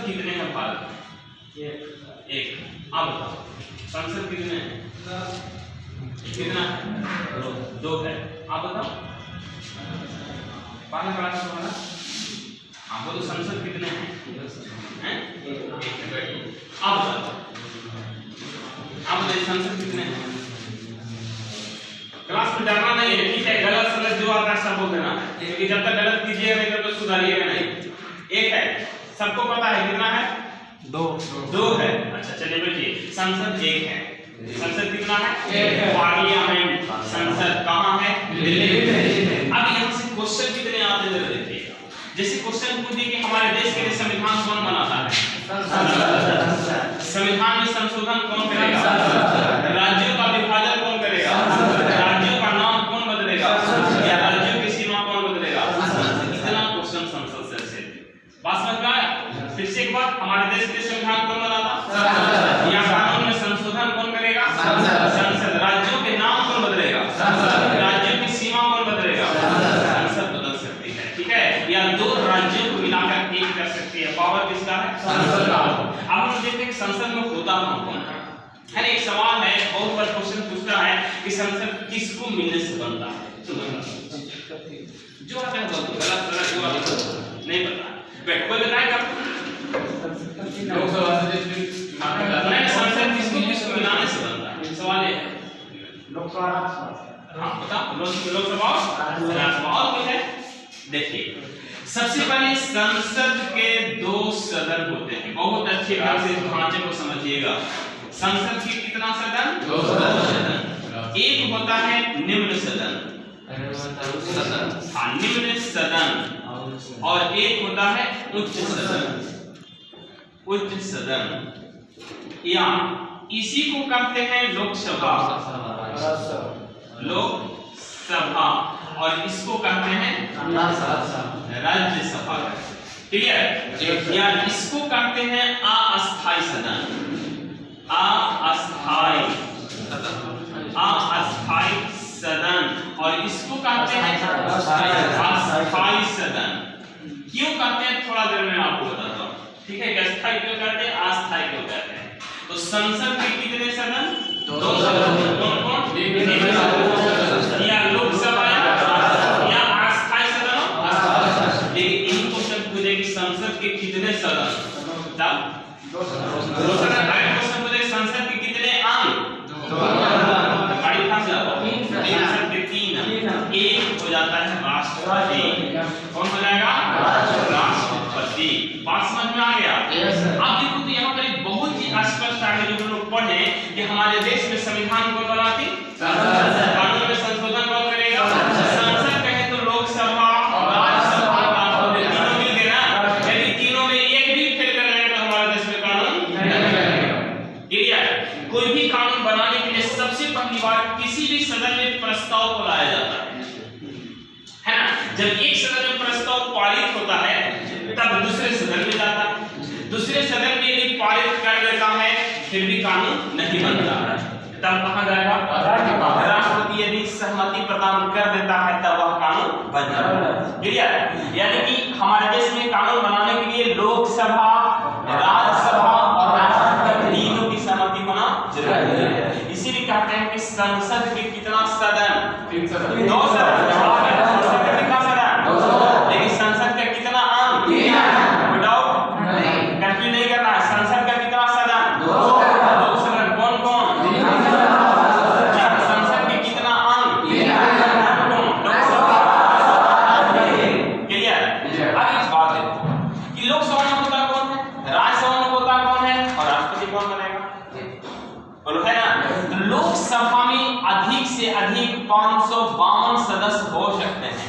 कितने हैं भारत में? एक। अब बताओ संसद कितने हैं? कितना? दो है। आप बताओ पहला क्लास में ना आप बोलो संसद कितने हैं? एक है। बैठिए। आप बताओ संसद कितने हैं? क्लास में डरना नहीं है, ठीक है? गलत समझ जो आता है सब बोल देना है, क्योंकि जब तक गलत कीजिएगा नहीं तब तक सुधारिएगा नहीं। एक है, सबको पता है कितना है? दो है। अच्छा चलिए बैठिए। संसद एक है। संसद कितना है? एक है। पार्लियामेंट संसद कहाँ है? दिल्ली में। अब यहाँ से क्वेश्चन कितने आते हैं जरा देखिए। जैसे क्वेश्चन पूछिए कि हमारे देश के लिए संविधान कौन बनाता है? संविधान में संशोधन कौन करेगा? राज्यों का विभाजन कौन करेगा? राज्यों का नाम कौन बदलेगा? या राज्यों की सीमा कौन बदलेगा? इतना क्वेश्चन संसद से बात समझ में आया? फिर से एक बार, हमारे देश के संविधान कौन बनाता? या कानून में संशोधन कौन करेगा? संसद। राज्यों के नाम कौन बदलेगा? राज्यों की सीमा कौन बदलेगा? संसद बदल सकती है, ठीक है? या दो राज्यों को मिलाकर एक कर सकती है। पावर किसका है? संसद का। अब हम देखते हैं संसद में होता कौन है। एक सवाल है, बहुत बार क्वेश्चन पूछता है कि संसद किसको मिलने से बनता है? जो आता है गलत जो आता है नहीं पता। बैठ कोई बताएगा? लोकसभा से संसद किसको मिलाने से बनता है? सवाल ये है। लोकसभा हाँ बताओ। लोकसभा और कोई है? देखिए सबसे पहले संसद के दो सदन होते हैं। बहुत अच्छे ढंग से ढांचे को समझिएगा। संसद के कितना सदन? दो सदन। एक होता है निम्न सदन, हाँ निम्न सदन, और एक होता है उच्च सदन। उच्च सदन या इसी को कहते हैं लोकसभा, लोकसभा, और इसको कहते हैं राज्यसभा। क्लियर? या इसको कहते हैं अस्थायी सदन, अस्थायी सदन, और इसको कहते हैं अस्थायी सदन। क्यों कहते हैं थोड़ा देर में आपको बताता हूँ, ठीक है? अस्थायी क्यों कहते हैं, अस्थायी क्यों कहते हैं? तो संसद के कितने सदन? दो सदन। कौन कौन? या लोकसभा या अस्थायी सदन। लेकिन इन क्वेश्चन पूछे कि संसद के कितने सदन? दो सदन। अगले क्वेश्चन पूछे संसद के कितने अंग? बड़ी खास संसद के तीन। एक हो जाता है राष्ट्रपति। कौन हो जाएगा? राष्ट्रपति। बात समझ में आ गया? आप देखो तो यहाँ पर एक बहुत ही स्पष्ट है, जो हम लोग पढ़े कि हमारे देश में संविधान कौन बनाती? कानून में संशोधन कौन करेगा? संसद कहे तो लोकसभा, राज्यसभा, राष्ट्रपति, तीनों मिल गए ना। यदि तीनों में एक भी फेल कर रहे तो हमारे देश में कानून नहीं बनेगा। क्लियर? कोई भी कानून बनाने के लिए सबसे पहली बार किसी भी सदन में प्रस्ताव को लाया जाता है ना? जब एक सदन में प्रस्ताव पारित होता है तब दूसरे सदन में जाता है। दूसरे सदन में यदि पारित कर देता है फिर भी कानून नहीं बनता, तब कहां जाएगा? राष्ट्रपति यदि सहमति प्रदान कर देता है तब वह कानून बन जाता है। क्लियर? यानी कि हमारे देश में कानून बनाने के लिए लोकसभा, राज्यसभा और राष्ट्रपति तीनों की सहमति होना जरूरी है। इसीलिए कहते हैं कि संसद के कितना सदन? दो सदन। संसद का कितना सदन? दो सदन। लेकिन संसद का कितना अंग? तीन। बताओ, कंफ्यूज नहीं करना है। संसद का कितना सदन? दो सदन। कौन कौन? संसद के कितना अंग? तीन। क्लियर? अब इस बात देखो कि लोकसभा में होता कौन है, राज्यसभा में होता कौन है, और राष्ट्रपति कौन बनेगा? बोलो है ना? तो लोकसभा में अधिक से अधिक 552 सदस्य हो सकते हैं।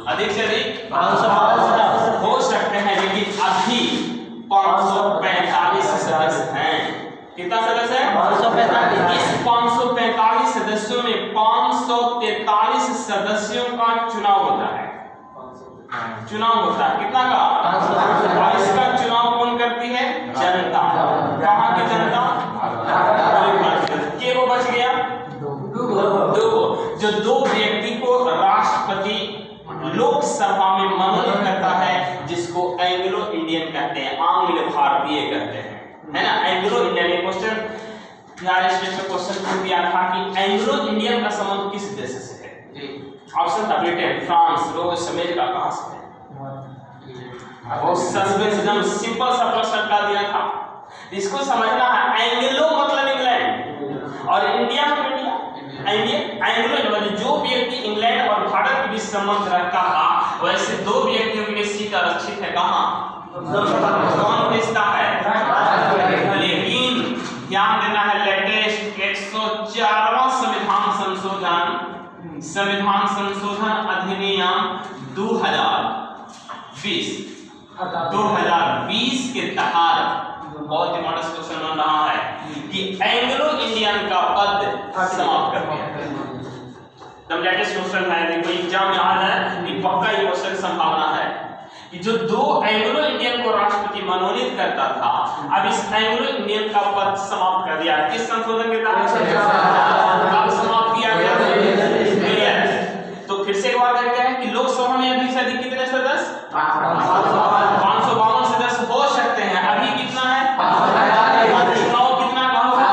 अधिक से अधिक 552 हो सकते हैं, लेकिन अभी 545 सदस्य हैं। कितना सदस्य है? 545। इस 545 सदस्यों में 543 सदस्यों का चुनाव होता है। चुनाव होता है कितना का? 500। और इसका चुनाव कौन करती है? जनता। कहाँ की जनता? के वो बच गया? दो। जो दो व्यक्ति को राष्ट्रपति लोकसभा में मनोनीत करता है, जिसको एंग्लो इंडियन कहते कहते हैं, आंग्ल भारतीय कहते हैं, है ना। एंग्लो इंडियन, ये क्वेश्चन बिहार स्टेट में क्वेश्चन पूछ दिया था कि एंग्लो इंडियन का संबंध किस देश से है? ऑप्शन था ब्रिटेन, फ्रांस, रूस, अमेरिका, कहां से है? बहुत एकदम सिंपल सा प्रश्न का दिया था, इसको समझना है। एंग्लो मतलब इंग्लैंड और इंडिया मतलब इंडिया। एंग्लो मतलब जो व्यक्ति इंग्लैंड और भारत के बीच संबंध रखता था, वैसे दो व्यक्तियों के लिए सीट आरक्षित है कहां? कौन भेजता है? लेकिन ध्यान देना है, लेटेस्ट 104वां संविधान संशोधन अधिनियम 2020 के तहत बहुत इंपॉर्टेंट क्वेश्चन बन रहा है कि एंग्लो इंडियन का पद समाप्त कर दिया गया। एकदम लेटेस्ट क्वेश्चन है, देखो एग्जाम में आ जाए कि पक्का ये क्वेश्चन संभावना है कि जो दो एंग्लो इंडियन को राष्ट्रपति मनोनीत करता था, अब इस एंग्लो इंडियन का पद समाप्त कर दिया। किस संशोधन के तहत समाप्त किया गया? तो फिर से एक बार देखते हैं कि लोकसभा में अधिक से अधिक कितने सदस्य? 552 सदस्य हो सकते हैं। अभी कितना है? चुनाव कितना का होगा?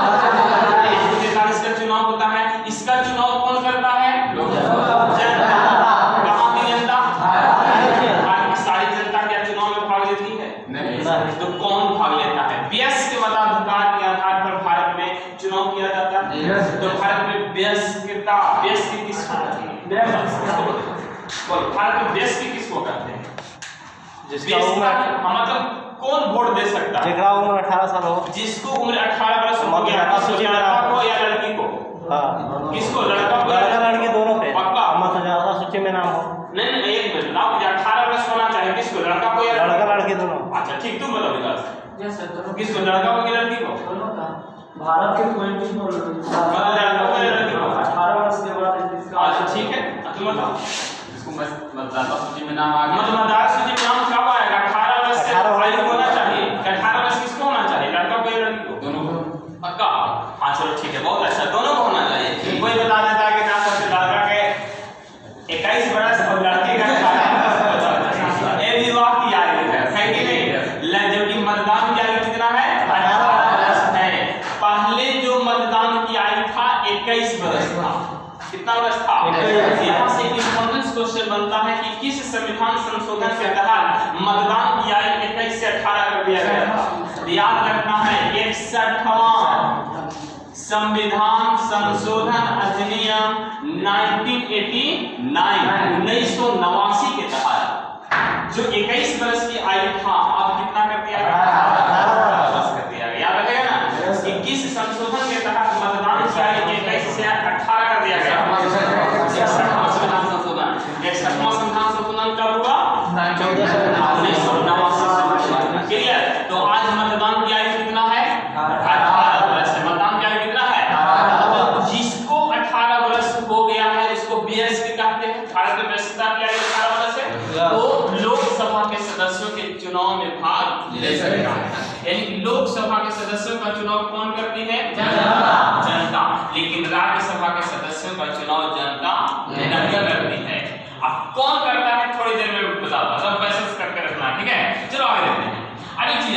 43 का चुनाव होता है। इसका चुनाव कौन करता है? जनता। कहां की जनता? भारत की सारी जनता क्या चुनाव में भाग लेती है? नहीं। तो कौन भाग लेता है? व्यस्क के मताधिकार के आधार पर भारत में चुनाव किया जाता है। तो भारत में व्यस्क किसको कहते हैं? भारत में व्यस्क किसको कहते हैं? जिसका उम्र मतलब कौन वोट दे सकता है? जिसका उम्र 18 साल हो, जिसको उम्र 18 वर्ष हो गया, लड़का को या लड़की को? हाँ, किसको? लड़का को? लड़का लड़की दोनों पे पक्का? मत ज्यादा सूची में नाम हो। नहीं एक मिनट, नाम 18 वर्ष होना चाहिए। किसको? लड़का को या लड़का लड़की दोनों? अच्छा ठीक, तुम बताओ विकास। किसको? लड़का को या लड़की को? दोनों का। भारत के कोई भी बोल रहे मतलब लड़का को या लड़की को? 18 वर्ष के बाद इसका। अच्छा ठीक है, तुम बताओ। मतदाता सूची में नाम आ गया। मतदाता सूची में नाम कब आएगा? 18 वर्ष से आयु होना चाहिए। 18 वर्ष किसको होना चाहिए? लड़का को या लड़की को? दोनों को। पक्का? हाँ चलो ठीक है, बहुत अच्छा, दोनों को होना चाहिए। कोई बता देता है कि ना सबसे लड़का के 21 वर्ष और लड़की का 18 ये विवाह की आयु है कि नहीं? जबकि मतदान की आयु कितना है? 18 वर्ष है। पहले जो मतदान की आयु था 21 वर्ष था। कितना वर्ष था? यहाँ से इंपॉर्टेंट क्वेश्चन बनता है कि किस संविधान संशोधन के तहत मतदान की आयु 21 से 18 कर दिया गया था? याद रखना है 61वां संविधान संशोधन अधिनियम 1989 के तहत जो 21 वर्ष की आयु था, अब कितना कर दिया गया? 18 वर्ष कर दिया गया। याद रखेगा ना कि किस संशोधन के तहत मतदान की आयु 21 से 18 कर दिया गया? 61वां संविधान संशोधन। 61वां संविधान संशोधन कब हुआ? 1989। क्लियर? तो आज मतदान की आयु कितना है? 18 वर्ष। मतदान की आयु कितना है? 18। जिसको 18 वर्ष हो गया है उसको व्यस्क कहते हैं। भारत में वयस्कता की आयु 18 वर्ष है, तो लोकसभा के सदस्यों के चुनाव में भाग ले सकता है। यानी लोकसभा के सदस्यों का चुनाव कौन करती है? जनता। लेकिन राज्यसभा के सदस्यों का चुनाव जनता नहीं करती है। अब कौन करता है थोड़ी देर में बताता, सब पैसेज करके रखना, ठीक है? चलो आगे देखते हैं। अरे चीज,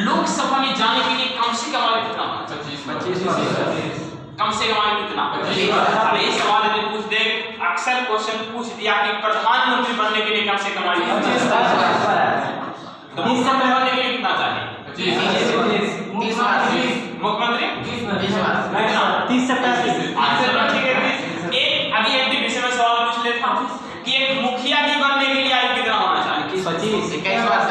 लोकसभा में जाने के लिए कम से कम आयु कितना? 25। कम से कम आयु कितना? 25। अब ये सवाल में पूछ दे, अक्सर क्वेश्चन पूछ दिया कि प्रधानमंत्री बनने के लिए कम से कम आयु 25। तो मुख्यमंत्री बनने के लिए कितना चाहिए? 30। मुख्यमंत्री 30 से 35। ठीक है। एक अभी एमपीसी में सवाल पूछ लेता हूं कि एक मुखिया जी बनने के लिए आयु कितना होना चाहिए? 25। 21 वर्ष।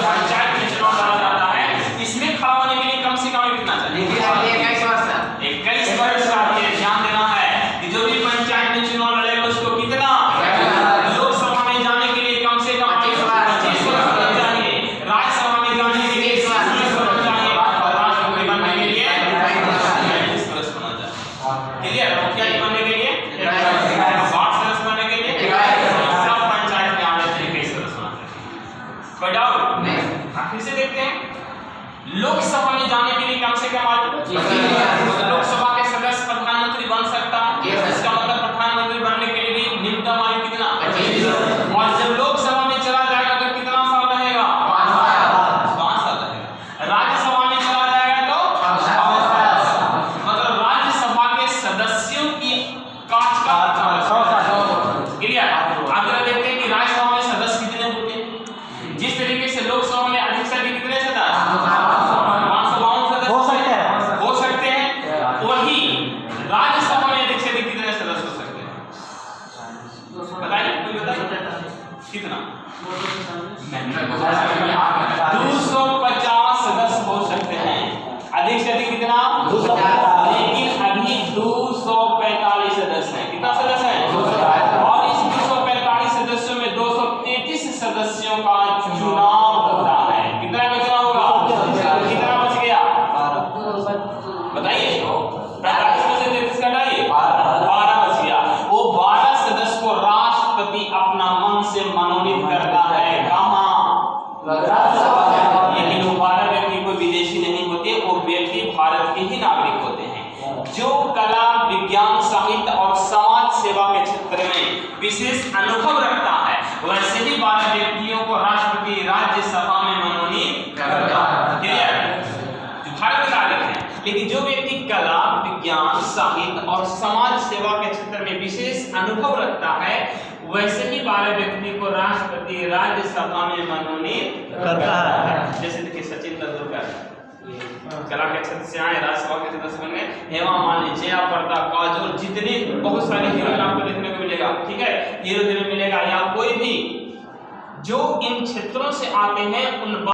पंचायत में चुनाव लड़ा जाता है, इसमें खड़ा होने के लिए कम से कम कितना चाहिए? 21 वर्ष। 21 वर्ष चाहिए। ध्यान देना है कि जो भी पंचायत में चुनाव लड़ेगा उसको कितना? लोकसभा में जाने के लिए कम से कम 25 वर्ष होना चाहिए। राज्यसभा में जाने के लिए 20 वर्ष होना चाहिए। प्रधानमंत्री बनने के लिए 22 वर्ष होना चाहिए। क्लियर? मुखिया जी बनने के लिए 60 वर्ष बनने के लिए सब पंचायत में आने के लिए 21 वर्ष होना चाहिए। कोई डाउट नहीं? फिर से देखते हैं, लोकसभा में जाने के लिए कम से कम आयु। लोकसभा के सदस्य प्रधानमंत्री बन सकता है, इसका मतलब प्रधानमंत्री बनने के लिए भी न्यूनतम आयु कितना? 25। और जब लोकसभा में चला जाएगा तो कितना साल रहेगा? 5 कोई विदेशी नहीं होते, वो व्यक्ति भारत के ही नागरिक होते हैं। जो कला, विज्ञान, साहित्य और समाज सेवा के क्षेत्र में विशेष अनुभव रखता है, वैसे ही 12 व्यक्तियों को राष्ट्रपति राज्यसभा में मनोनीत करता है। क्लियर? जो भारत का नागरिक है, लेकिन जो व्यक्ति कला, विज्ञान, साहित्य और समाज सेवा के क्षेत्र में विशेष अनुभव रखता है, वैसे ही 12 व्यक्ति को राष्ट्रपति राज्यसभा में मनोनीत करता है। जैसे देखिए सचिन तेंदुलकर कला के क्षेत्र से आए, राज्यसभा के सदस्य बने, हेमा मालिनी, जया प्रदा, काजोल, जितने बहुत सारे हीरोइन आपको देखने को मिलेगा, ठीक है, हीरो मिलेगा, या कोई भी जो इन क्षेत्रों से आते हैं उन